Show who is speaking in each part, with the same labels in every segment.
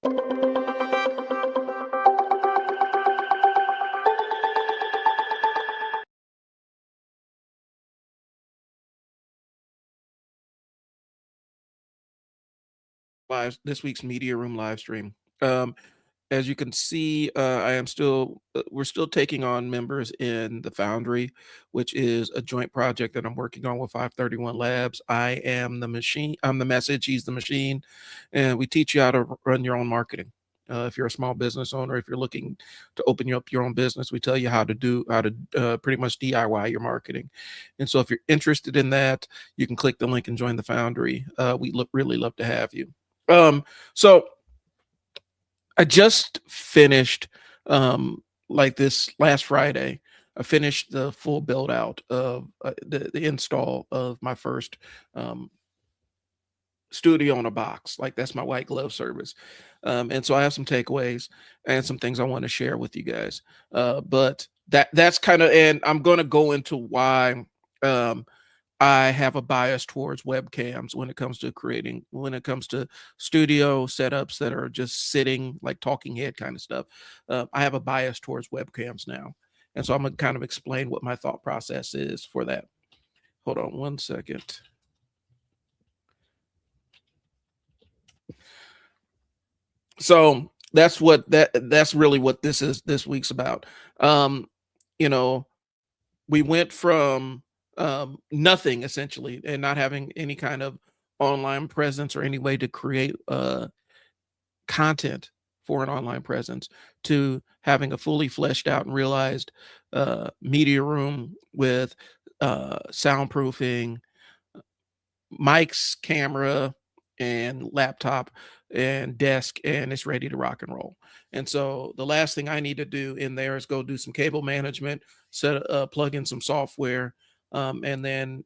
Speaker 1: Live this week's media room live stream. As you can see, I am still we're still taking on members in the Foundry, which is a joint project that I'm working on with 531 Labs. I am the machine, I'm the message, he's the machine, and we teach you how to run your own marketing. If you're a small business owner, if you're looking to open up your own business, we tell you how to pretty much DIY your marketing. And so, if you're interested in that, you can click the link and join the Foundry. We really love to have you. So I just finished, like this last Friday, I finished the full build out of the install of my first studio on a box. Like that's my white glove service. And so I have some takeaways and some things I want to share with you guys. But that's kind of, and I'm going to go into why. Um, I have a bias towards webcams when it comes to creating, when it comes to studio setups that are just sitting like talking head kind of stuff. I have a bias towards webcams now. And so I'm going to kind of explain what my thought process is for that. Hold on one second. So that's really what this week's about. Um, you know, we went from nothing essentially and not having any kind of online presence or any way to create content for an online presence to having a fully fleshed out and realized media room with soundproofing, mics, camera, and laptop and desk, and it's ready to rock and roll. And so the last thing I need to do in there is go do some cable management, plug in some software, and then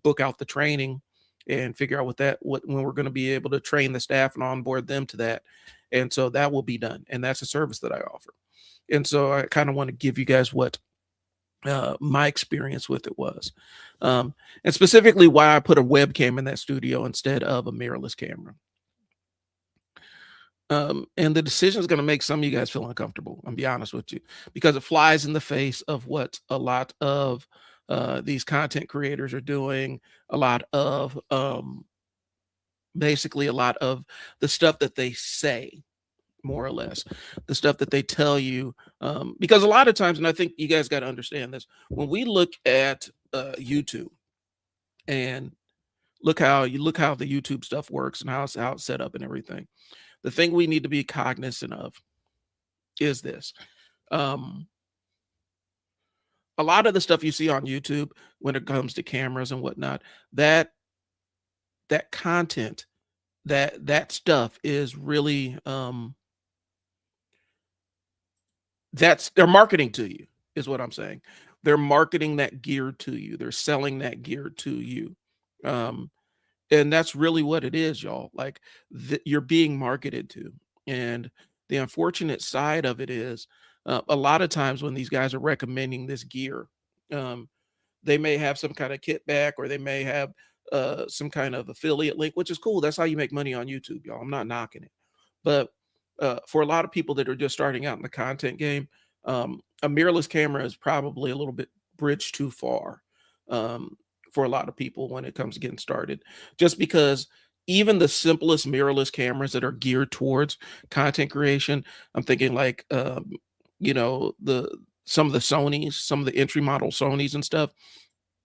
Speaker 1: book out the training and figure out what when we're going to be able to train the staff and onboard them to that. And so that will be done, and that's a service that I offer. And so I kind of want to give you guys what my experience with it was, and specifically why I put a webcam in that studio instead of a mirrorless camera. And the decision is going to make some of you guys feel uncomfortable. I'll be honest with you, because it flies in the face of what a lot of these content creators are doing. A lot of basically a lot of the stuff that they say, more or less, the stuff that they tell you. Because a lot of times, and I think you guys got to understand this, when we look at YouTube and look how the YouTube stuff works and how it's set up and everything. The thing we need to be cognizant of is this. Um, a lot of the stuff you see on YouTube when it comes to cameras and whatnot, that that content, that stuff is really that's they're marketing to you, is what I'm saying. They're marketing that gear to you. They're selling that gear to you. Um, and that's really what it is, y'all. Like you're being marketed to. And the unfortunate side of it is a lot of times when these guys are recommending this gear, um, they may have some kind of kickback or they may have some kind of affiliate link, which is cool. That's how you make money on YouTube, y'all. I'm not knocking it. But for a lot of people that are just starting out in the content game, a mirrorless camera is probably a little bit bridge too far for a lot of people when it comes to getting started. Just because even the simplest mirrorless cameras that are geared towards content creation, I'm thinking like the some of the Sonys, some of the entry model Sonys and stuff,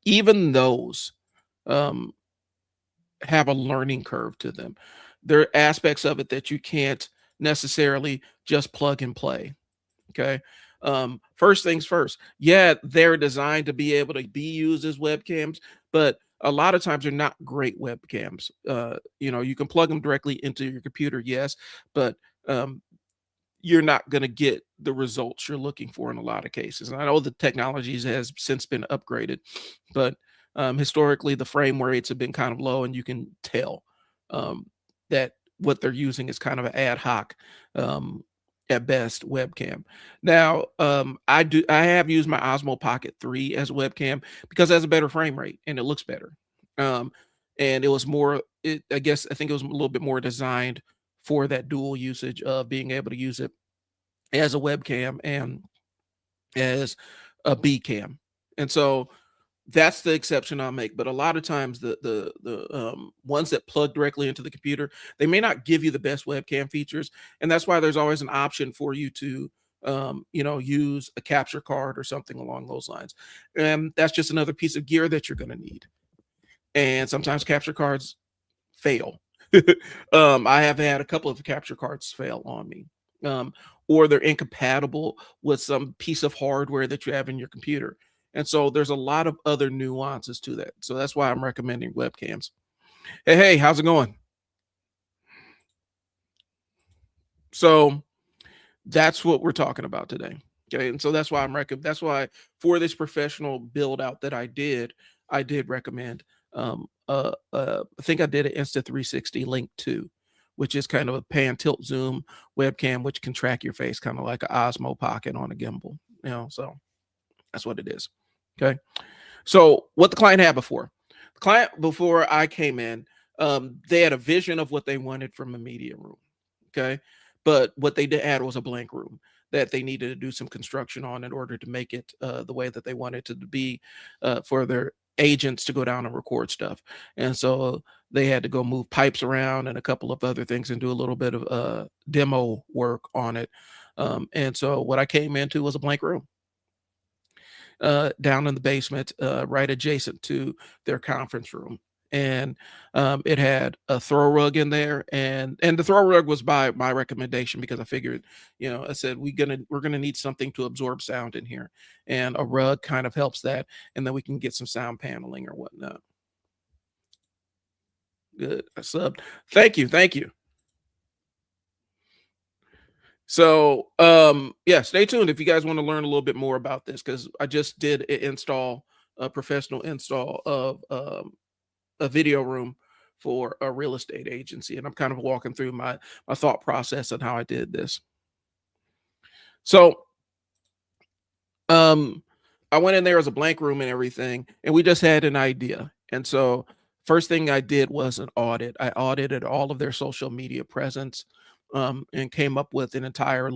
Speaker 1: even those um, have a learning curve to them. There are aspects of it that you can't necessarily just plug and play. Okay. First things first. Yeah, they're designed to be able to be used as webcams, but a lot of times they're not great webcams. You can plug them directly into your computer, yes, but um, you're not going to get the results you're looking for in a lot of cases. And I know the technologies has since been upgraded, but historically the frame rates have been kind of low, and you can tell um, that what they're using is kind of an ad hoc, um, at best, webcam. Now, I have used my Osmo Pocket 3 as a webcam because it has a better frame rate and it looks better. Um, and it was more, I think it was a little bit more designed for that dual usage of being able to use it as a webcam and as a B cam. And so that's the exception I'll make. But a lot of times the ones that plug directly into the computer, they may not give you the best webcam features, and that's why there's always an option for you to use a capture card or something along those lines. And that's just another piece of gear that you're going to need. And sometimes capture cards fail. I have had a couple of capture cards fail on me. Or they're incompatible with some piece of hardware that you have in your computer. And so there's a lot of other nuances to that. So that's why I'm recommending webcams. Hey, how's it going? So that's what we're talking about today. Okay. And so that's why for this professional build out that I did recommend I think I did an Insta360 Link 2, which is kind of a pan tilt zoom webcam, which can track your face, kind of like an Osmo Pocket on a gimbal. So that's what it is. Okay. So what the client had before, the client before I came in, they had a vision of what they wanted from a media room. Okay. But what they did add was a blank room that they needed to do some construction on in order to make it the way that they wanted to be for their agents to go down and record stuff. And so they had to go move pipes around and a couple of other things and do a little bit of demo work on it. And so what I came into was a blank room down in the basement, right adjacent to their conference room. And it had a throw rug in there, and the throw rug was by my recommendation because I figured, I said we're gonna need something to absorb sound in here, and a rug kind of helps that, and then we can get some sound paneling or whatnot. Good, I subbed. Thank you, thank you. So, yeah, stay tuned if you guys want to learn a little bit more about this because I just did a professional install of a video room for a real estate agency, and I'm kind of walking through my thought process on how I did this. So, um, I went in there as a blank room and everything, and we just had an idea. And so, first thing I did was an audit. I audited all of their social media presence, and came up with an entire,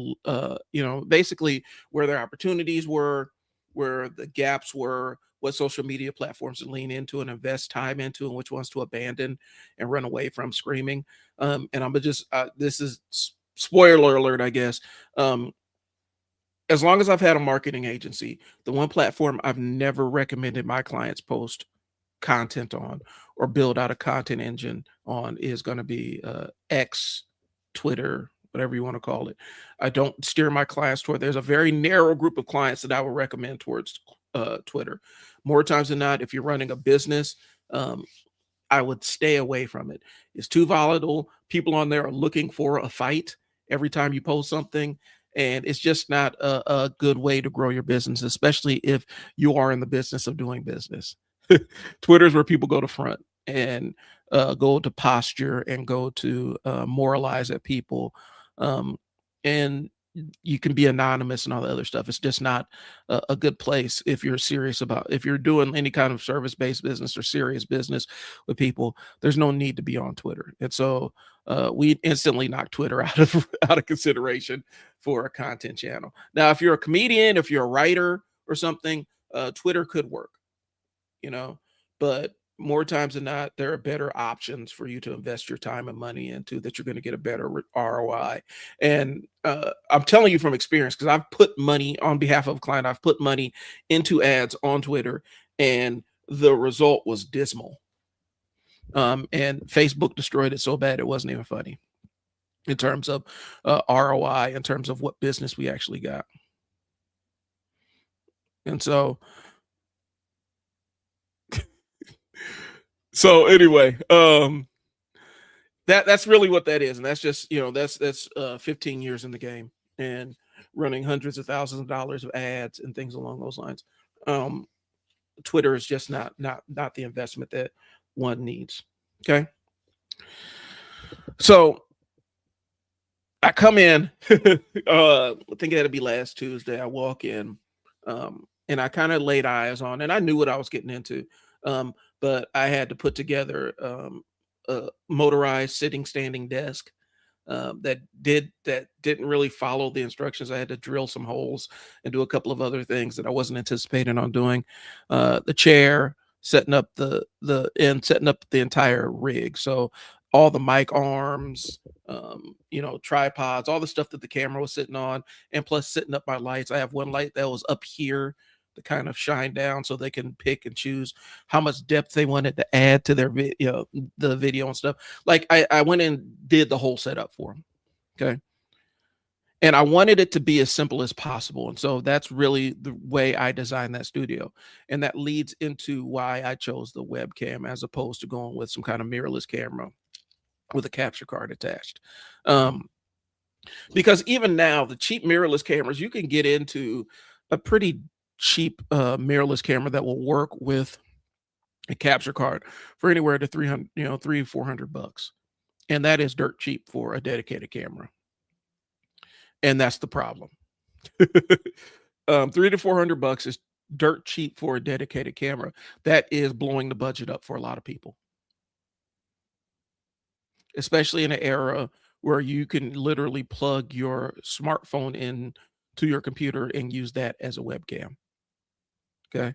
Speaker 1: basically where their opportunities were, where the gaps were, what social media platforms to lean into and invest time into, and which ones to abandon and run away from screaming. And I'm just, this is spoiler alert, I guess. As long as I've had a marketing agency, the one platform I've never recommended my clients post content on or build out a content engine on is going to be X, Twitter, whatever you want to call it. I don't steer my clients toward. There's a very narrow group of clients that I would recommend towards Twitter. More times than not, if you're running a business, um, I would stay away from it. It's too volatile. People on there are looking for a fight every time you post something. And it's just not a good way to grow your business, especially if you are in the business of doing business. Twitter is where people go to front and go to posture and go to moralize at people. Um, and you can be anonymous and all the other stuff. It's just not a good place if you're serious about if you're doing any kind of service-based business or serious business with people. There's no need to be on Twitter, and so we instantly knock Twitter out of out of consideration for a content channel. Now, if you're a comedian, if you're a writer or something, Twitter could work, you know, but more times than not, there are better options for you to invest your time and money into that you're going to get a better ROI. And I'm telling you from experience, because I've put money on behalf of a client, I've put money into ads on Twitter, and the result was dismal. And Facebook destroyed it so bad it wasn't even funny in terms of ROI, in terms of what business we actually got. And so anyway, that's really what that is, and that's just that's 15 years in the game and running hundreds of thousands of dollars of ads and things along those lines. Um, Twitter is just not the investment that one needs. Okay, so I come in, I think that'd be last Tuesday. I walk in, and I kind of laid eyes on, and I knew what I was getting into, but I had to put together a motorized sitting standing desk that didn't really follow the instructions. I had to drill some holes and do a couple of other things that I wasn't anticipating on doing. The chair, setting up setting up the entire rig. So all the mic arms, tripods, all the stuff that the camera was sitting on, and plus setting up my lights. I have one light that was up here to kind of shine down so they can pick and choose how much depth they wanted to add to their the video and stuff. Like I went and did the whole setup for them. Okay. And I wanted it to be as simple as possible. And so that's really the way I designed that studio. And that leads into why I chose the webcam as opposed to going with some kind of mirrorless camera with a capture card attached. Um, because even now, the cheap mirrorless cameras, you can get into a pretty cheap mirrorless camera that will work with a capture card for anywhere to 300, 400 bucks. And that is dirt cheap for a dedicated camera. And that's the problem. 300 to 400 bucks is dirt cheap for a dedicated camera. That is blowing the budget up for a lot of people, especially in an era where you can literally plug your smartphone in to your computer and use that as a webcam. Okay.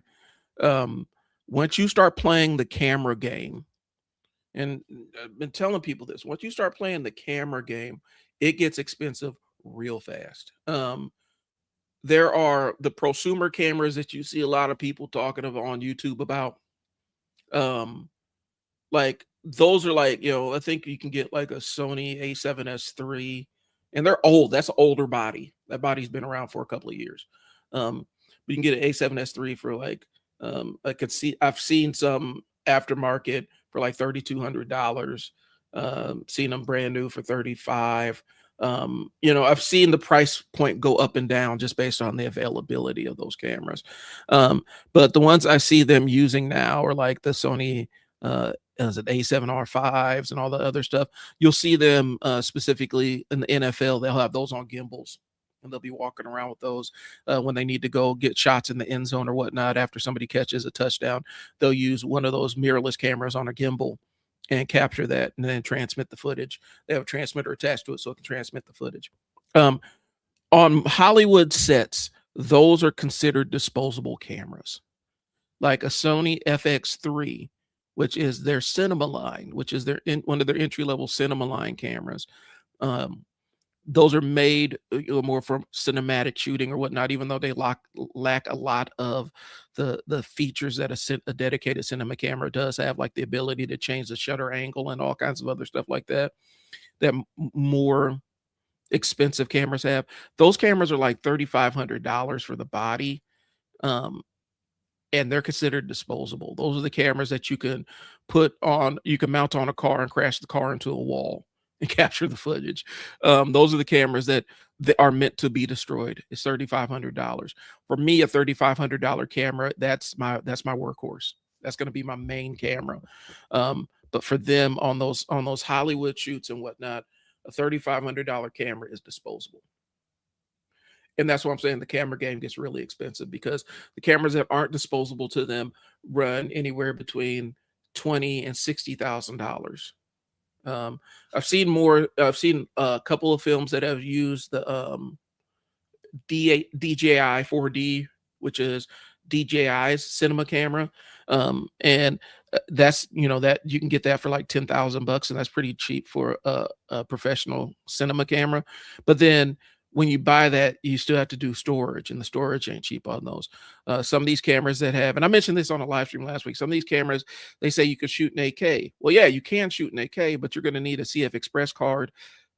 Speaker 1: Um, Once you start playing the camera game, and I've been telling people this, once you start playing the camera game, it gets expensive real fast. There are the prosumer cameras that you see a lot of people talking about on YouTube about. Um, like those are like, I think you can get like a Sony A7S III, and they're old. That's an older body. That body's been around for a couple of years. But you can get an A7S III for like, I've seen some aftermarket for like $3,200. Seen them brand new for 35. I've seen the price point go up and down just based on the availability of those cameras. But the ones I see them using now are like the Sony is it A7R5s and all the other stuff. You'll see them specifically in the NFL. They'll have those on gimbals, and they'll be walking around with those when they need to go get shots in the end zone or whatnot. After somebody catches a touchdown, they'll use one of those mirrorless cameras on a gimbal and capture that and then transmit the footage. They have a transmitter attached to it so it can transmit the footage. Um, on Hollywood sets, those are considered disposable cameras, like a Sony FX3, which is their cinema line, which is one of their entry level cinema line cameras. Um, those are made more from cinematic shooting or whatnot, even though they lack a lot of the features that a dedicated cinema camera does have, like the ability to change the shutter angle and all kinds of other stuff like that, that more expensive cameras have. Those cameras are like $3,500 for the body. Um, and they're considered disposable. Those are the cameras that you can mount on a car and crash the car into a wall and capture the footage. Those are the cameras that are meant to be destroyed. It's $3,500. For me, a $3,500 camera, that's my workhorse. That's going to be my main camera. But for them on those Hollywood shoots and whatnot, a $3,500 camera is disposable. And that's what I'm saying. The camera game gets really expensive because the cameras that aren't disposable to them run anywhere between $20,000 and $60,000. I've seen a couple of films that have used the DJI 4D, which is DJI's cinema camera. And that's, that you can get that for like 10,000 bucks, and that's pretty cheap for a professional cinema camera. But then when you buy that, you still have to do storage, and the storage ain't cheap on those. Some of these cameras that have, and I mentioned this on a live stream last week, some of these cameras, they say you can shoot in 8K. Well, yeah, you can shoot in 8K, but you're going to need a CF Express card,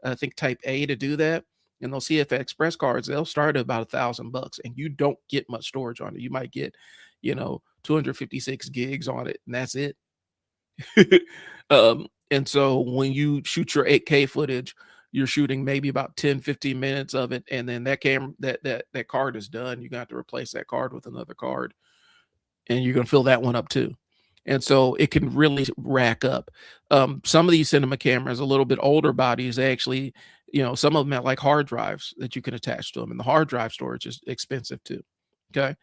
Speaker 1: I think type A, to do that. And those CF Express cards, they'll start at about $1,000, and you don't get much storage on it. You might get, 256 gigs on it, and that's it. And so when you shoot your 8K footage, you're shooting maybe about 10, 15 minutes of it, and then that camera, that card is done. You got to replace that card with another card, and you're going to fill that one up too. And so it can really rack up. Some of these cinema cameras, a little bit older bodies, they actually, some of them have like hard drives that you can attach to them, and the hard drive storage is expensive too. Okay.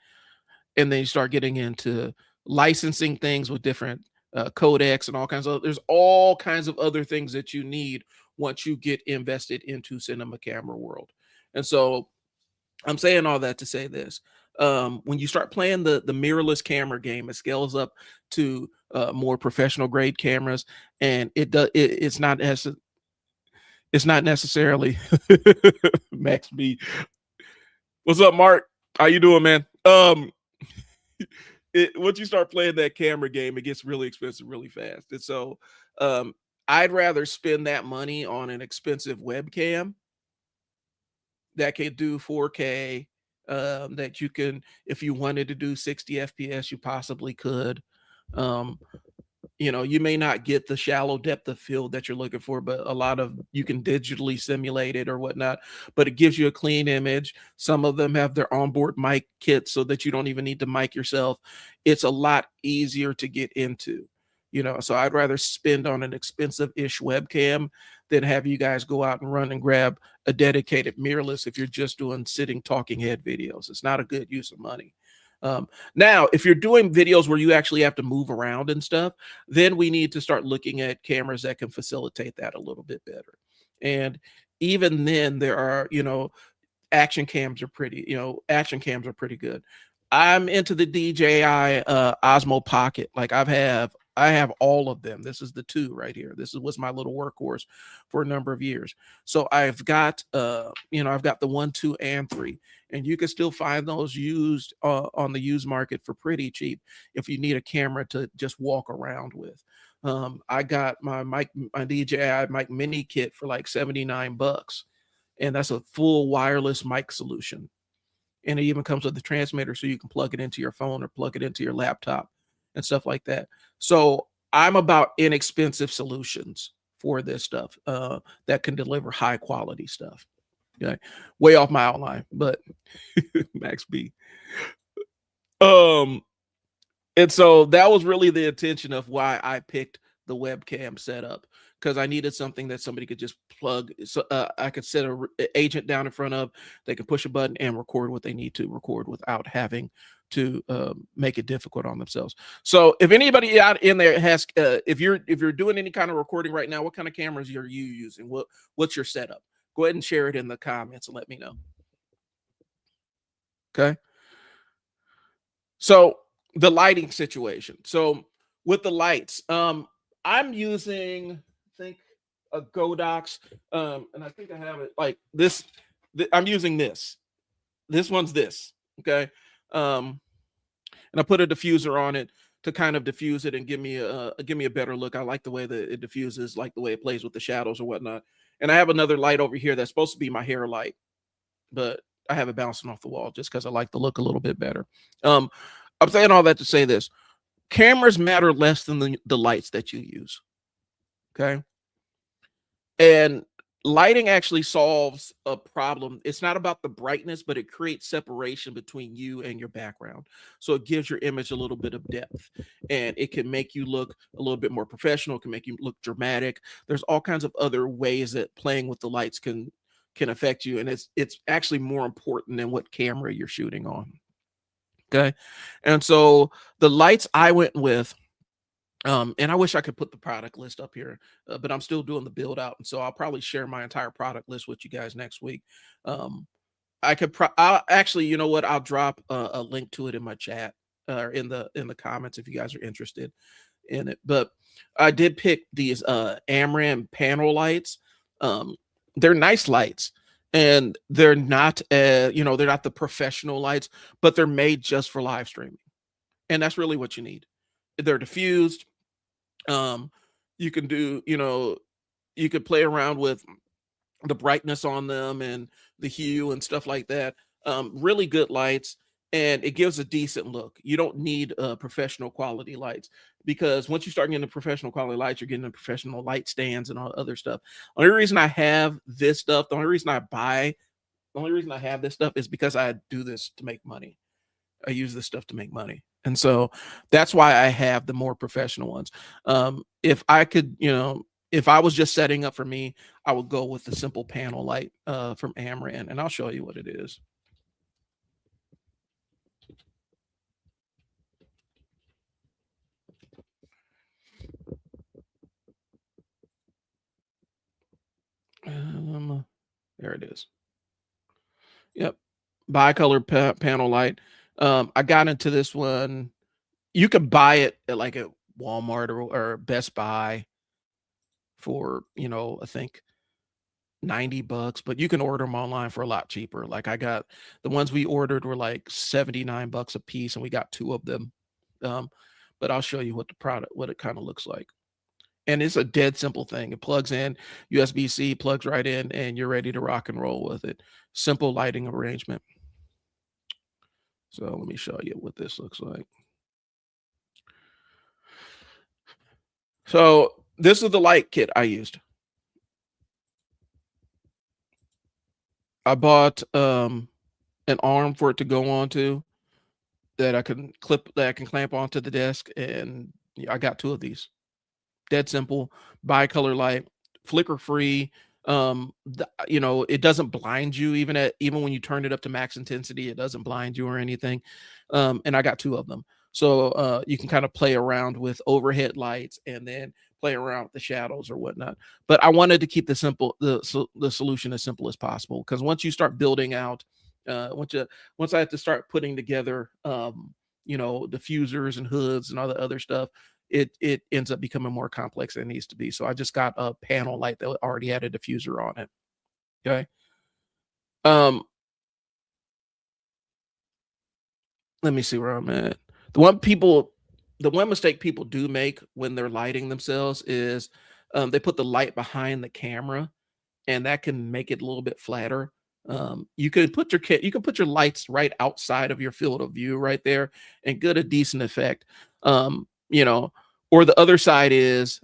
Speaker 1: And then you start getting into licensing things with different codecs and there's all kinds of other things that you need once you get invested into cinema camera world. And so I'm saying all that to say this. When you start playing the mirrorless camera game, it scales up to more professional grade cameras, and it's not necessarily Max B. What's up, Mark? How you doing, man? Once you start playing that camera game, it gets really expensive really fast. And so um, I'd rather spend that money on an expensive webcam that can do 4K, that you can, if you wanted to do 60 FPS, you possibly could. Um, you may not get the shallow depth of field that you're looking for, but a lot of you can digitally simulate it or whatnot, but it gives you a clean image. Some of them have their onboard mic kits so that you don't even need to mic yourself. It's a lot easier to get into, so I'd rather spend on an expensive-ish webcam than have you guys go out and run and grab a dedicated mirrorless if you're just doing sitting talking head videos. It's not a good use of money. Now, if you're doing videos where you actually have to move around and stuff, then we need to start looking at cameras that can facilitate that a little bit better. And even then, there are, action cams are pretty good. I'm into the DJI Osmo Pocket. Like I have all of them. This is the two right here. This was my little workhorse for a number of years. So I've got the 1, 2, and 3, and you can still find those used on the used market for pretty cheap if you need a camera to just walk around with. I got my DJI mic mini kit for like $79, and that's a full wireless mic solution. And it even comes with the transmitter so you can plug it into your phone or plug it into your laptop and stuff like that. So I'm about inexpensive solutions for this stuff that can deliver high quality stuff. Okay. Way off my outline, but Max B. Um, and so that was really the intention of why I picked the webcam setup, because I needed something that somebody could just plug. So I could set a agent down in front of. They can push a button and record what they need to record without having to make it difficult on themselves. So if anybody out in there has, if you're doing any kind of recording right now, what kind of cameras are you using? What's your setup? Go ahead and share it in the comments and let me know. Okay. So the lighting situation. So with the lights, I'm using, I think, a Godox, and I think I have it like this. I'm using this. This one's this. Okay. And I put a diffuser on it to kind of diffuse it and give me a better look. I like the way that it diffuses, like the way it plays with the shadows or whatnot. And I have another light over here that's supposed to be my hair light, but I have it bouncing off the wall just because I like the look a little bit better. Um, I'm saying all that to say this: cameras matter less than the lights that you use. Okay. And lighting actually solves a problem. It's not about the brightness, but it creates separation between you and your background. So it gives your image a little bit of depth, and it can make you look a little bit more professional, it can make you look dramatic. There's all kinds of other ways that playing with the lights can affect you, and it's actually more important than what camera you're shooting on. Okay. And so the lights I went with, and I wish I could put the product list up here, but I'm still doing the build out, and so I'll probably share my entire product list with you guys next week. Um, I'll actually, you know what? I'll drop a link to it in my chat or in the comments if you guys are interested in it. But I did pick these Amram panel lights. Um, they're nice lights, and they're not the professional lights, but they're made just for live streaming, and that's really what you need. They're diffused. um you can do, you could play around with the brightness on them and the hue and stuff like that. Really good lights, and it gives a decent look. You don't need professional quality lights, because once you start getting the professional quality lights, you're getting the professional light stands and all other stuff. Only reason I have this stuff, the only reason I have this stuff is because I do this to make money. I use this stuff to make money. And so that's why I have the more professional ones. If I could, if I was just setting up for me, I would go with the simple panel light from Amran, and I'll show you what it is. Um, there it is. Yep. Bicolor panel light. I got into this one. You can buy it at like at Walmart or Best Buy for, I think $90, but you can order them online for a lot cheaper. Like I got the ones we ordered were like $79 a piece, and we got two of them. Um, but I'll show you what it kind of looks like. And it's a dead simple thing. It plugs in USB-C, plugs right in, and you're ready to rock and roll with it. Simple lighting arrangement. So let me show you what this looks like. So this is the light kit I used. I bought an arm for it to go onto that I can clamp onto the desk, and I got two of these. Dead simple, bicolor light, flicker free. It doesn't blind you even when you turn it up to max intensity, it doesn't blind you or anything. And I got two of them. So you can kind of play around with overhead lights and then play around with the shadows or whatnot. But I wanted to keep the solution as simple as possible, because once you start building out, once I have to start putting together diffusers and hoods and all the other stuff, it ends up becoming more complex than it needs to be. So I just got a panel light that already had a diffuser on it. Okay. Um, Let me see where I'm at. The one mistake people do make when they're lighting themselves is they put the light behind the camera, and that can make it a little bit flatter. You can put your lights right outside of your field of view right there and get a decent effect. Um, you know, or the other side is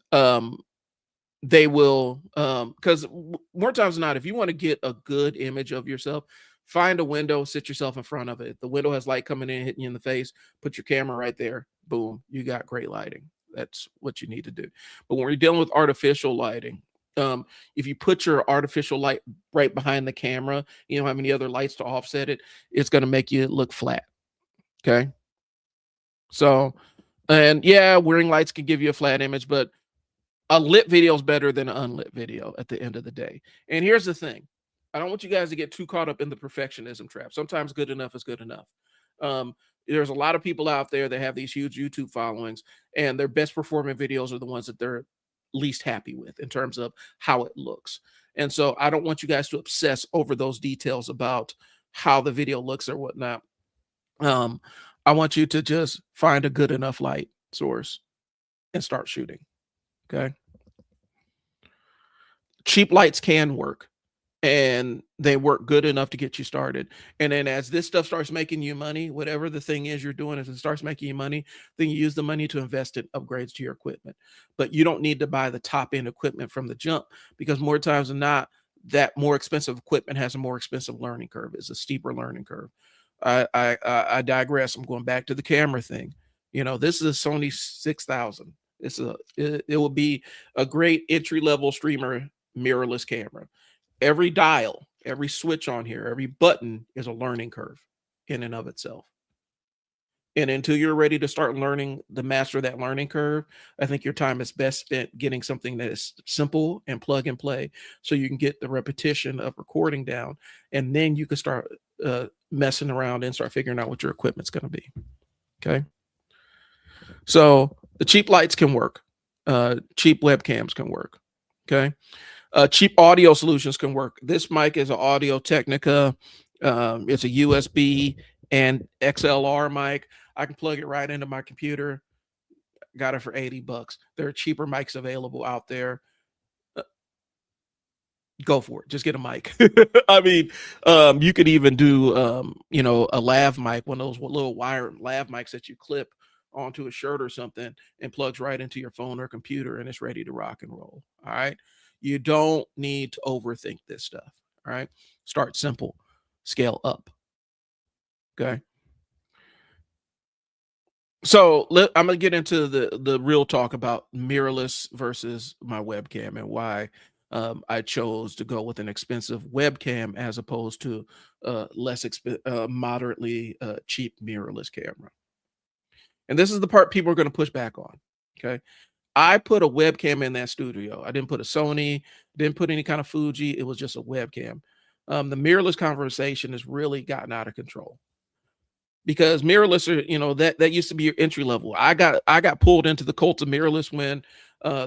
Speaker 1: they will because more times than not, if you want to get a good image of yourself, find a window, sit yourself in front of it. The window has light coming in, hitting you in the face, put your camera right there, boom, you got great lighting. That's what you need to do. But when you're dealing with artificial lighting, if you put your artificial light right behind the camera, you don't have any other lights to offset it, it's going to make you look flat. Okay. So, and yeah, wearing lights can give you a flat image, but a lit video is better than an unlit video at the end of the day. And here's the thing. I don't want you guys to get too caught up in the perfectionism trap. Sometimes good enough is good enough. Um, there's a lot of people out there that have these huge YouTube followings, and their best performing videos are the ones that they're least happy with in terms of how it looks. And so I don't want you guys to obsess over those details about how the video looks or whatnot. Um, I want you to just find a good enough light source and start shooting. Okay. Cheap lights can work, and they work good enough to get you started. And then as this stuff starts making you money, whatever the thing is you're doing, as it starts making you money, then you use the money to invest in upgrades to your equipment. But you don't need to buy the top end equipment from the jump, because more times than not, that more expensive equipment has a more expensive learning curve. It's a steeper learning curve. I digress. I'm going back to the camera thing. This is a Sony 6000. It will be a great entry level streamer mirrorless camera. Every dial, every switch on here, every button is a learning curve in and of itself. And until you're ready to start learning the master of that learning curve, I think your time is best spent getting something that is simple and plug and play, so you can get the repetition of recording down, and then you can start messing around and start figuring out what your equipment's going to be. Okay. So the cheap lights can work. Cheap webcams can work. Okay. Cheap audio solutions can work. This mic is an Audio Technica. It's a USB and XLR mic. I can plug it right into my computer. Got it for $80. There are cheaper mics available out there. Go for it. Just get a mic. I mean, you could even do, a lav mic, one of those little wire lav mics that you clip onto a shirt or something and plugs right into your phone or computer, and it's ready to rock and roll. All right. You don't need to overthink this stuff. All right. Start simple, scale up. Okay. So I'm gonna get into the real talk about mirrorless versus my webcam, and why I chose to go with an expensive webcam as opposed to moderately cheap mirrorless camera. And this is the part people are going to push back on. Okay. I put a webcam in that studio. I didn't put a Sony, didn't put any kind of Fuji. It was just a webcam. The mirrorless conversation has really gotten out of control because mirrorless are, that used to be your entry level. I got pulled into the cult of mirrorless when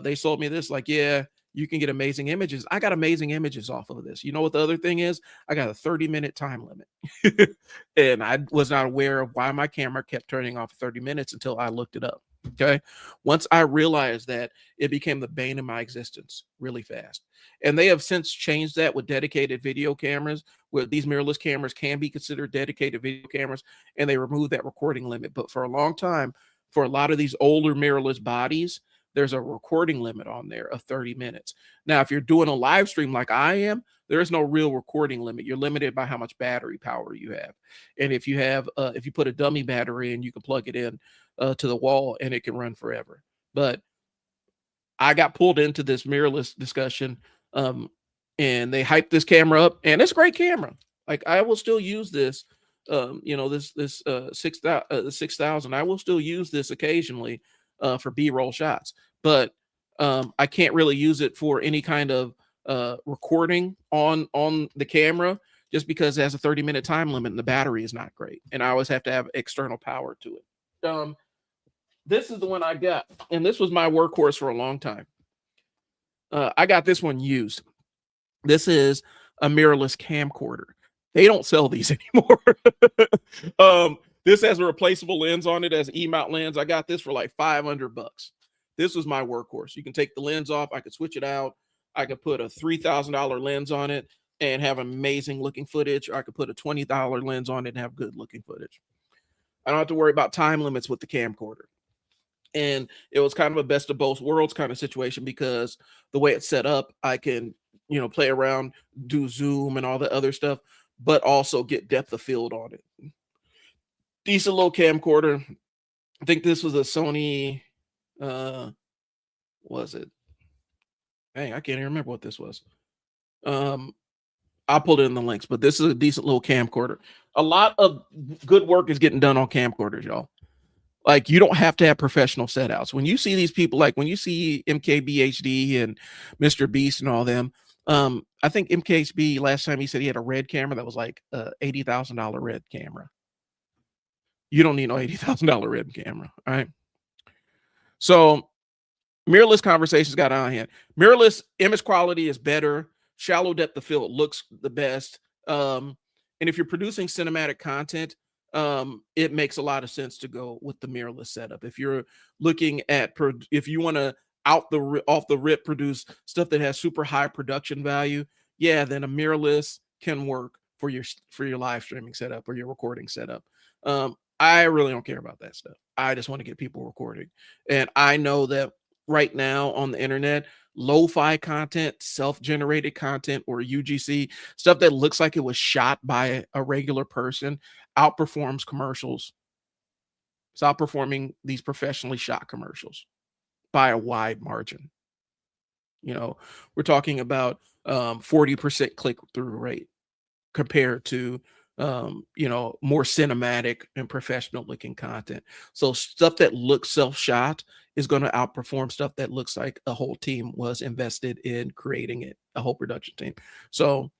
Speaker 1: they sold me this, like, yeah, you can get amazing images. I got amazing images off of this. You know what the other thing is? I got a 30-minute time limit. And I was not aware of why my camera kept turning off 30 minutes until I looked it up. Okay. Once I realized that, it became the bane of my existence really fast. And they have since changed that with dedicated video cameras, where these mirrorless cameras can be considered dedicated video cameras, and they removed that recording limit. But for a long time, for a lot of these older mirrorless bodies, there's a recording limit on there of 30 minutes. Now, if you're doing a live stream like I am, there is no real recording limit. You're limited by how much battery power you have. And if you put a dummy battery in, you can plug it in to the wall and it can run forever. But I got pulled into this mirrorless discussion, um, and they hyped this camera up, and it's a great camera. Like, I will still use this, the 6000. I will still use this occasionally for B-roll shots, but I can't really use it for any kind of recording on the camera, just because it has a 30-minute time limit and the battery is not great, and I always have to have external power to it. This is the one I got, and this was my workhorse for a long time. I got this one used. This is a mirrorless camcorder. They don't sell these anymore. This has a replaceable lens on it as E-mount lens. I got this for like $500. This was my workhorse. You can take the lens off. I could switch it out. I could put a $3,000 lens on it and have amazing looking footage. Or I could put a $20 lens on it and have good looking footage. I don't have to worry about time limits with the camcorder. And it was kind of a best of both worlds kind of situation, because the way it's set up, I can, play around, do zoom and all the other stuff, but also get depth of field on it. Decent little camcorder. I think this was a Sony, was it? Hey, I can't even remember what this was. I'll put it in the links, but this is a decent little camcorder. A lot of good work is getting done on camcorders, y'all. Like, you don't have to have professional setouts. When you see these people, like when you see MKBHD and Mr. Beast and all them, I think MKHB last time he said he had a red camera that was like a $80,000 red camera. You don't need no $80,000 red camera. All right. So mirrorless conversations got on hand. Mirrorless image quality is better. Shallow depth of field looks the best. And if you're producing cinematic content, it makes a lot of sense to go with the mirrorless setup. If you're looking at, if you want to off the rip produce stuff that has super high production value, yeah, then a mirrorless can work for your live streaming setup or your recording setup. I really don't care about that stuff. I just want to get people recording, and I know that right now on the internet, lo-fi content, self-generated content, or UGC stuff that looks like it was shot by a regular person outperforms commercials. It's outperforming these professionally shot commercials by a wide margin. We're talking about 40% click-through rate compared to more cinematic and professional looking content. So stuff that looks self-shot is going to outperform stuff that looks like a whole team was invested in creating it, a whole production team. So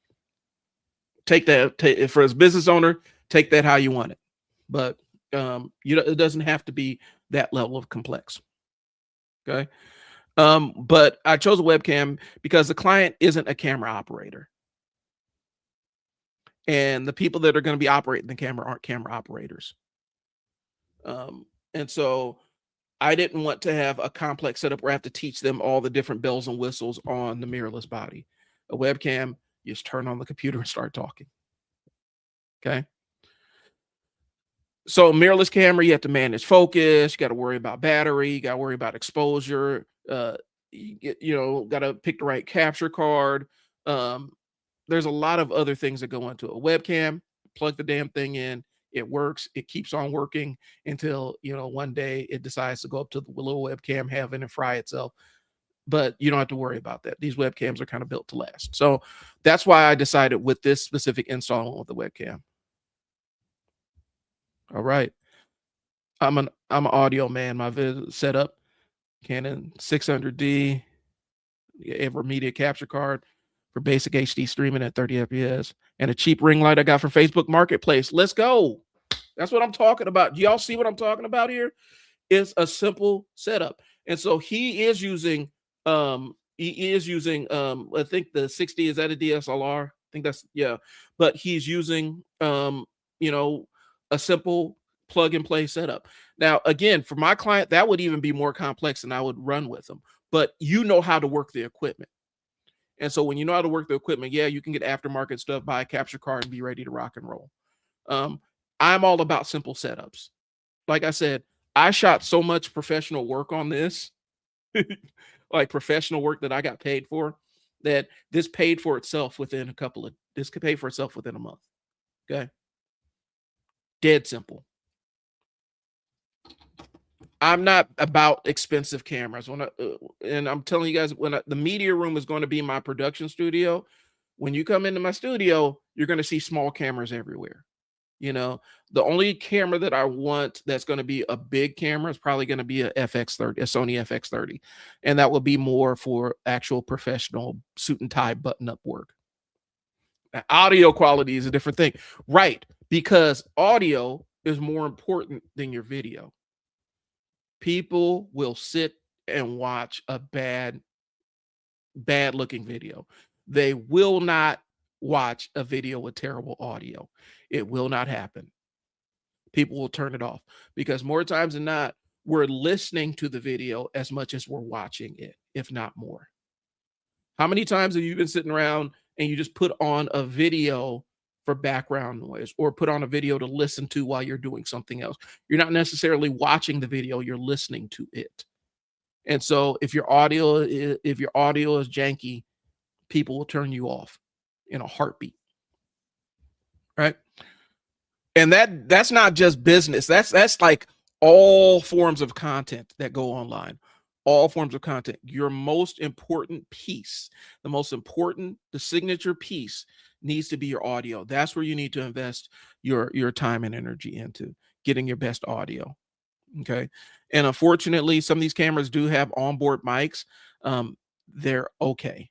Speaker 1: take that for as business owner, take that how you want it. But it doesn't have to be that level of complex. Okay. But I chose a webcam because the client isn't a camera operator. And the people that are going to be operating the camera aren't camera operators. And so I didn't want to have a complex setup where I have to teach them all the different bells and whistles on the mirrorless body. A webcam, you just turn on the computer and start talking. Okay. So mirrorless camera, you have to manage focus. You got to worry about battery. You got to worry about exposure. Got to pick the right capture card. There's a lot of other things that go into a webcam. Plug the damn thing in. It works. It keeps on working until, one day it decides to go up to the little webcam heaven and fry itself. But you don't have to worry about that. These webcams are kind of built to last. So that's why I decided with this specific install with the webcam. All right. I'm an audio man. My setup. Canon 600D, ever media capture card for basic HD streaming at 30 FPS, and a cheap ring light I got from Facebook Marketplace. Let's go. That's what I'm talking about. Do y'all see what I'm talking about here? It's a simple setup. And so he is using I think the 60, is that a DSLR? I think that's, yeah. But he's using you know, a simple plug and play setup. Now, again, for my client, that would even be more complex and I would run with them. But you know how to work the equipment. And so when you know how to work the equipment, yeah, you can get aftermarket stuff, buy a capture card, and be ready to rock and roll. Um, I'm all about simple setups. Like I said, I shot so much professional work on this, like professional work that I got paid for, that this paid for itself within this could pay for itself within a month. Okay. Dead simple. I'm not about expensive cameras. And I'm telling you guys, the media room is going to be my production studio. When you come into my studio, you're going to see small cameras everywhere. You know, the only camera that I want that's going to be a big camera is probably going to be a FX30, a Sony FX30. And that will be more for actual professional suit and tie button up work. Now, audio quality is a different thing, right? Because audio is more important than your video. People will sit and watch a bad looking video. They will not watch a video with terrible audio. It will not happen. People will turn it off because more times than not, we're listening to the video as much as we're watching it, if not more. How many times have you been sitting around and you just put on a video for background noise or put on a video to listen to while you're doing something else? You're not necessarily watching the video, you're listening to it. And so if your audio is janky, people will turn you off in a heartbeat. Right? And that's not just business. That's like all forms of content that go online. All forms of content. Your most important piece, the signature piece needs to be your audio. That's where you need to invest your time and energy into getting your best audio. Okay. And unfortunately, some of these cameras do have onboard mics. They're okay.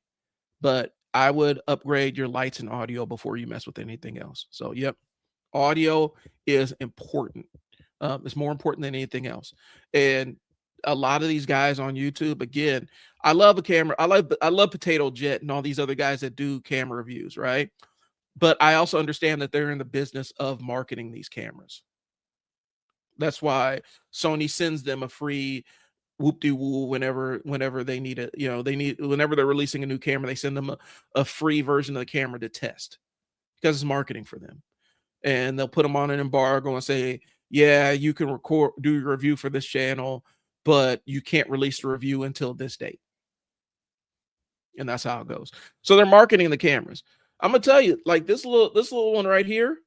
Speaker 1: But I would upgrade your lights and audio before you mess with anything else. So, yep. Audio is important. It's more important than anything else. And a lot of these guys on YouTube, again, I love a camera. I love Potato Jet and all these other guys that do camera reviews, right? But I also understand that they're in the business of marketing these cameras. That's why Sony sends them a free whoop-de-woo whenever they need it. Whenever they're releasing a new camera, they send them a free version of the camera to test because it's marketing for them. And they'll put them on an embargo and say, yeah, you can do your review for this channel, but you can't release the review until this date. And that's how it goes. So they're marketing the cameras. I'm gonna tell you, like this little one right here.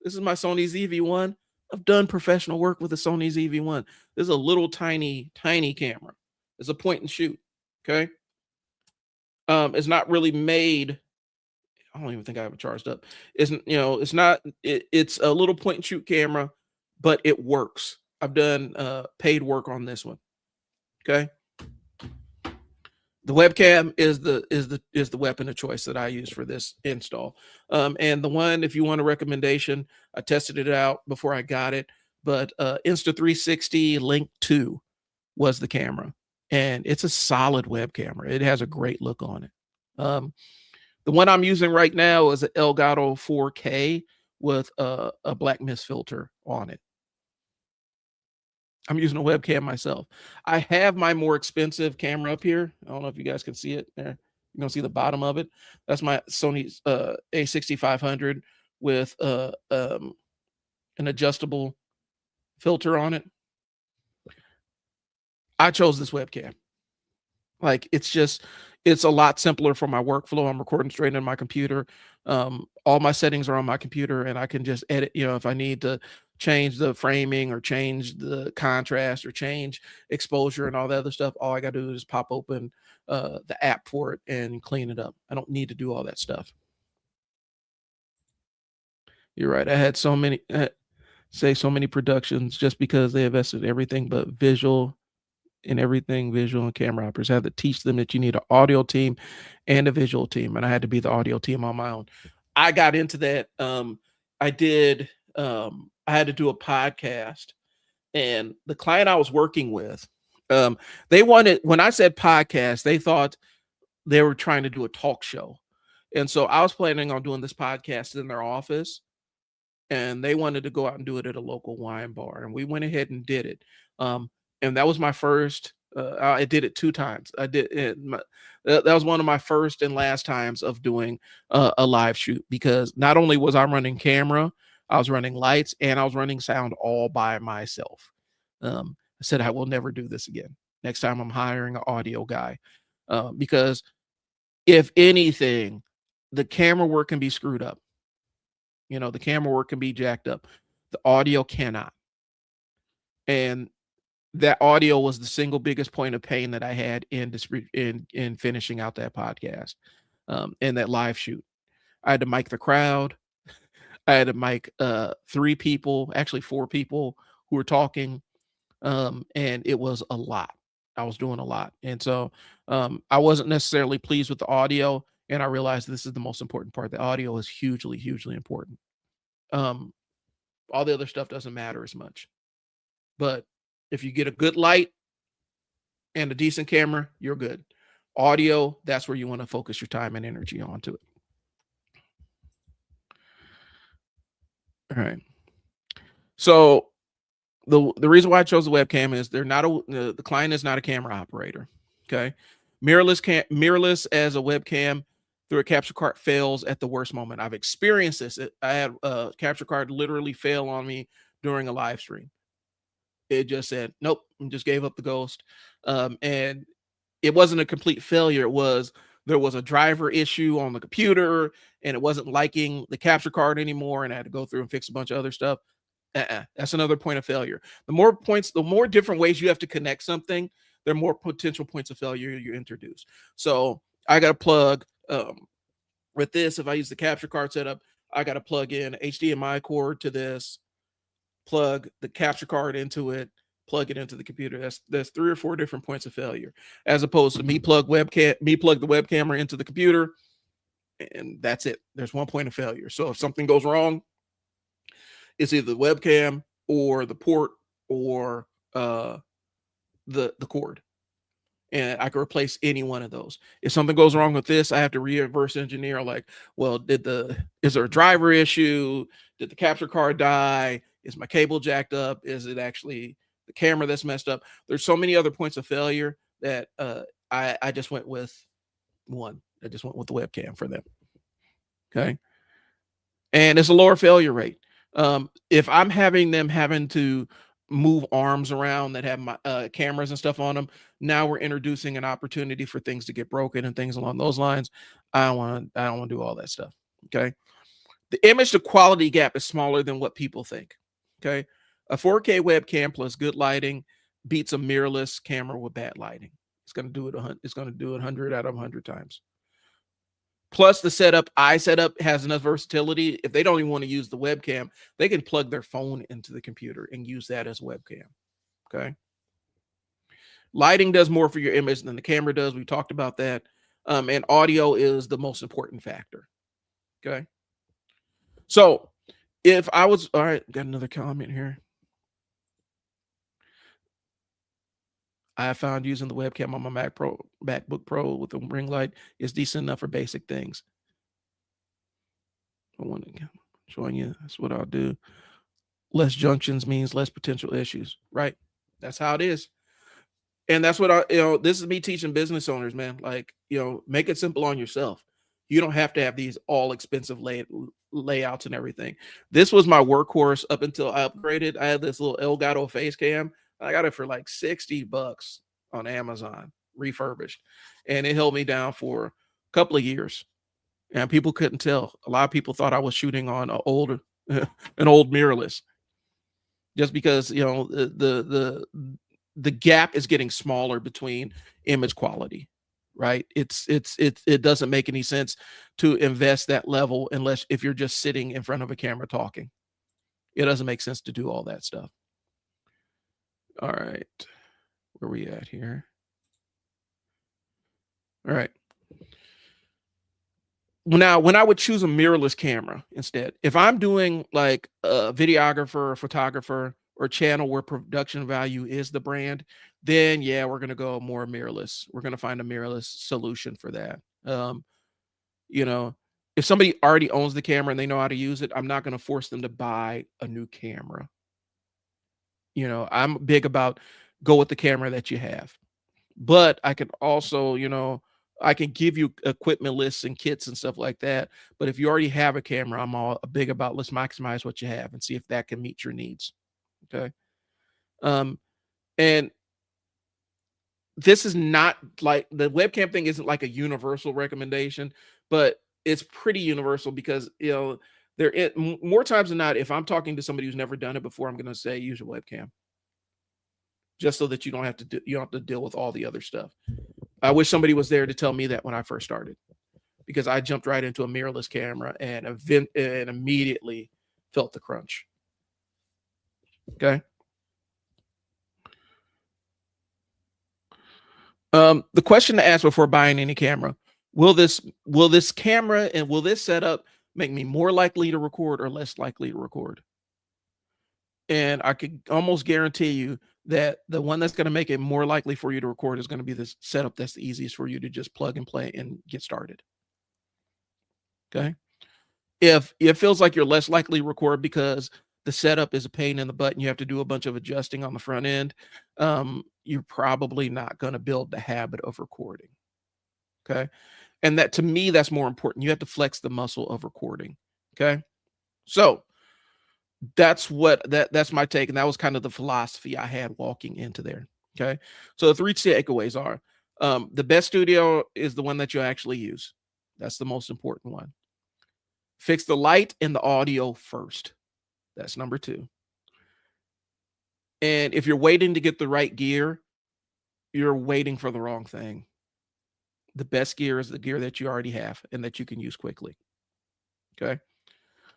Speaker 1: This is my Sony ZV-1. I've done professional work with the Sony ZV-1. This is a little tiny camera. It's a point and shoot. Okay. It's not really made. I don't even think I have it charged up. It's a little point and shoot camera, but it works. I've done paid work on this one. Okay. The webcam is the weapon of choice that I use for this install. And the one, if you want a recommendation, I tested it out before I got it, but Insta360 Link 2 was the camera, and it's a solid web camera. It has a great look on it. The one I'm using right now is an Elgato 4K with a black mist filter on it. I'm using a webcam myself. I have my more expensive camera up here. I don't know if you guys can see it there. You can see the bottom of it. That's my Sony A6500 with an adjustable filter on it. I chose this webcam. Like it's a lot simpler for my workflow. I'm recording straight in my computer. All my settings are on my computer, and I can just edit. If I need to change the framing or change the contrast or change exposure and all that other stuff, all I got to do is pop open the app for it and clean it up. I don't need to do all that stuff. You're right. I had so many productions just because they invested in everything but visual in everything visual and camera operators. I had to teach them that you need an audio team and a visual team, and I had to be the audio team on my own. I got into that. I did. I had to do a podcast, and the client I was working with, they wanted when I said podcast, they thought they were trying to do a talk show, and so I was planning on doing this podcast in their office, and they wanted to go out and do it at a local wine bar, and we went ahead and did it. Um, and that was my first. I did it 2 times. I did it. That was one of my first and last times of doing a live shoot, because not only was I running camera, I was running lights, and I was running sound all by myself. I said I will never do this again. Next time I'm hiring an audio guy, because if anything, the camera work can be screwed up. The camera work can be jacked up. The audio cannot. And that audio was the single biggest point of pain that I had in finishing out that podcast, and that live shoot. I had to mic the crowd. I had to mic 3 people, actually 4 people who were talking, and it was a lot. I was doing a lot, and so I wasn't necessarily pleased with the audio, and I realized this is the most important part. The audio is hugely, hugely important. Um, all the other stuff doesn't matter as much. But if you get a good light and a decent camera, you're good. Audio, that's where you want to focus your time and energy onto it. All right. So the reason why I chose the webcam is the client is not a camera operator. Okay. Mirrorless as a webcam through a capture card fails at the worst moment. I've experienced this. I had a capture card literally fail on me during a live stream. It just said, nope, and just gave up the ghost. And it wasn't a complete failure. There was a driver issue on the computer, and it wasn't liking the capture card anymore, and I had to go through and fix a bunch of other stuff. That's another point of failure. The more different ways you have to connect something, there are more potential points of failure you introduce. So I got to plug with this. If I use the capture card setup, I got to plug in HDMI cord to this, plug the capture card into it, plug it into the computer. That's 3 or 4 different points of failure, as opposed to me plug the web camera into the computer, and that's it. There's 1 point of failure. So if something goes wrong, it's either the webcam or the port or the cord, and I can replace any one of those. If something goes wrong with this, I have to reverse engineer. Like, well, is there a driver issue? Did the capture card die? Is my cable jacked up? Is it actually the camera that's messed up? There's so many other points of failure that I just went with one. I just went with the webcam for them. Okay. And it's a lower failure rate. If I'm having to move arms around that have my cameras and stuff on them, now we're introducing an opportunity for things to get broken and things along those lines. I don't want to do all that stuff. Okay. The image to quality gap is smaller than what people think. Okay. A 4K webcam plus good lighting beats a mirrorless camera with bad lighting. It's going to do it 100 out of 100 times. Plus the setup has enough versatility. If they don't even want to use the webcam, they can plug their phone into the computer and use that as a webcam. Okay. Lighting does more for your image than the camera does. We talked about that. And audio is the most important factor. Okay. So if I was, all right, got another comment here. I have found using the webcam on my MacBook Pro with a ring light is decent enough for basic things. I want to showing you that's what I'll do. Less junctions means less potential issues, right? That's how it is. And that's what this is me teaching business owners, man. Like, make it simple on yourself. You don't have to have these all expensive layouts and everything. This was my workhorse up until I upgraded. I had this little Elgato face cam. I got it for like $60 on Amazon, refurbished, and it held me down for a couple of years. And people couldn't tell. A lot of people thought I was shooting on an old mirrorless, just because the gap is getting smaller between image quality, right? It doesn't make any sense to invest that level unless if you're just sitting in front of a camera talking. It doesn't make sense to do all that stuff. All right. Where we at here? All right. Now, when I would choose a mirrorless camera instead, if I'm doing like a videographer, or photographer, or channel where production value is the brand, then yeah, we're gonna go more mirrorless. We're gonna find a mirrorless solution for that. You know, if somebody already owns the camera and they know how to use it, I'm not gonna force them to buy a new camera. I'm big about go with the camera that you have. But I can also, I can give you equipment lists and kits and stuff like that. But if you already have a camera, I'm all big about let's maximize what you have and see if that can meet your needs. Okay. Um, and this is not like the webcam thing isn't like a universal recommendation, but it's pretty universal because more times than not, if I'm talking to somebody who's never done it before, I'm gonna say use your webcam. Just so that you don't have to you don't have to deal with all the other stuff. I wish somebody was there to tell me that when I first started, because I jumped right into a mirrorless camera and immediately felt the crunch. Okay. The question to ask before buying any camera: Will this camera and will this setup make me more likely to record or less likely to record? And I could almost guarantee you that the one that's going to make it more likely for you to record is going to be this setup that's the easiest for you to just plug and play and get started. Okay. If it feels like you're less likely to record because the setup is a pain in the butt and you have to do a bunch of adjusting on the front end, you're probably not going to build the habit of recording. Okay. And that to me, that's more important. You have to flex the muscle of recording. Okay. So that's my take. And that was kind of the philosophy I had walking into there. Okay. So the three takeaways are the best studio is the one that you actually use. That's the most important one. Fix the light and the audio first. That's number 2. And if you're waiting to get the right gear, you're waiting for the wrong thing. The best gear is the gear that you already have and that you can use quickly. Okay.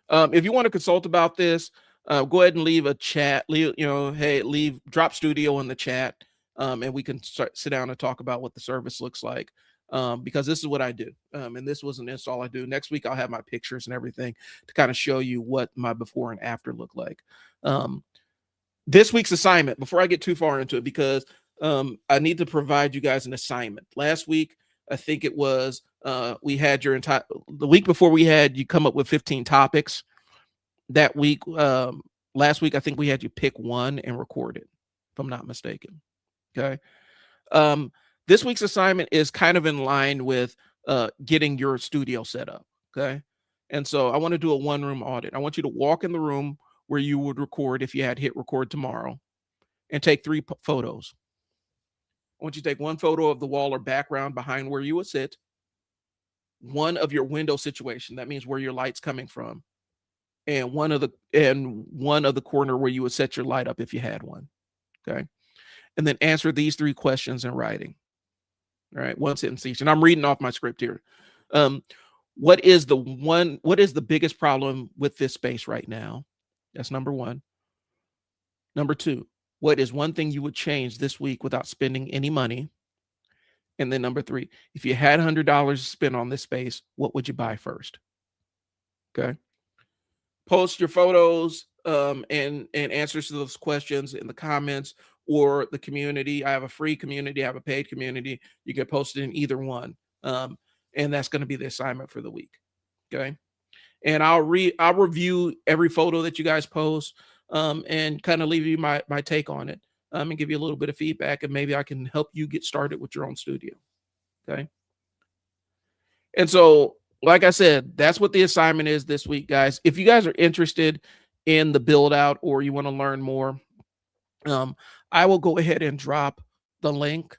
Speaker 1: If you want to consult about this, go ahead and leave a chat. Leave Drop Studio in the chat, and we can sit down and talk about what the service looks like. Because this is what I do, and this was an install I do. Next week I'll have my pictures and everything to kind of show you what my before and after look like. This week's assignment, before I get too far into it, because I need to provide you guys an assignment. Last week, I think it was we had the week before we had you come up with 15 topics. That week, last week, I think we had you pick one and record it, if I'm not mistaken. Okay. This week's assignment is kind of in line with getting your studio set up. Okay. And so I want to do a one-room audit. I want you to walk in the room where you would record if you had hit record tomorrow and take 3 photos. I want you to take one photo of the wall or background behind where you would sit, one of your window situation, that means where your light's coming from, and one of the corner where you would set your light up if you had one. Okay. And then answer these 3 questions in writing. All right, one sentence each. And I'm reading off my script here. What is the biggest problem with this space right now? That's number 1. Number 2, what is one thing you would change this week without spending any money? And then number 3, if you had $100 to spend on this space, what would you buy first? Okay. Post your photos and answers to those questions in the comments or the community. I have a free community, I have a paid community. You can post it in either one. And that's going to be the assignment for the week. Okay. And I'll review every photo that you guys post, and kind of leave you my take on it, and give you a little bit of feedback, and maybe I can help you get started with your own studio. Okay. And so, like I said, that's what the assignment is this week, guys. If you guys are interested in the build out or you want to learn more, I will go ahead and drop the link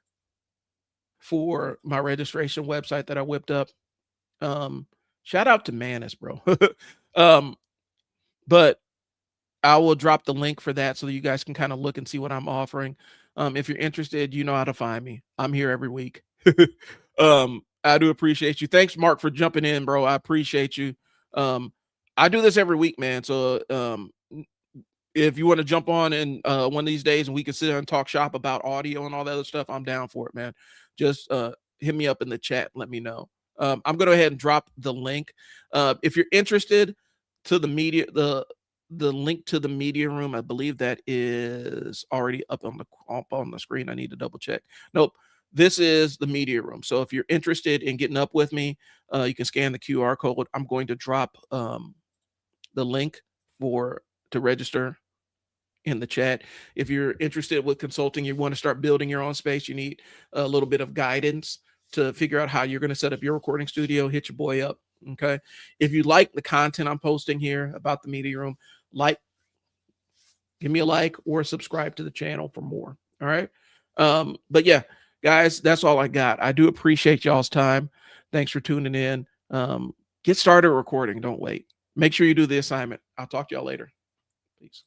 Speaker 1: for my registration website that I whipped up. Shout out to Manus, bro. But I will drop the link for that so that you guys can kind of look and see what I'm offering. If you're interested, you know how to find me. I'm here every week. I do appreciate you. Thanks, Mark, for jumping in, bro. I appreciate you. I do this every week, man. So if you want to jump on and one of these days and we can sit there and talk shop about audio and all that other stuff, I'm down for it, man. Just hit me up in the chat, let me know. I'm gonna go ahead and drop the link. If you're interested to the link to the media room, I believe that is already up on the screen. I need to double check. Nope. This is the media room. So if you're interested in getting up with me, you can scan the QR code. I'm going to drop the link to register in the chat. If you're interested with consulting, you want to start building your own space, you need a little bit of guidance to figure out how you're going to set up your recording studio, hit your boy up. Okay. If you like the content I'm posting here about the media room, give me a like or subscribe to the channel for more. All right. But yeah, guys, that's all I got. I do appreciate y'all's time. Thanks for tuning in. Get started recording. Don't wait. Make sure you do the assignment. I'll talk to y'all later. Peace.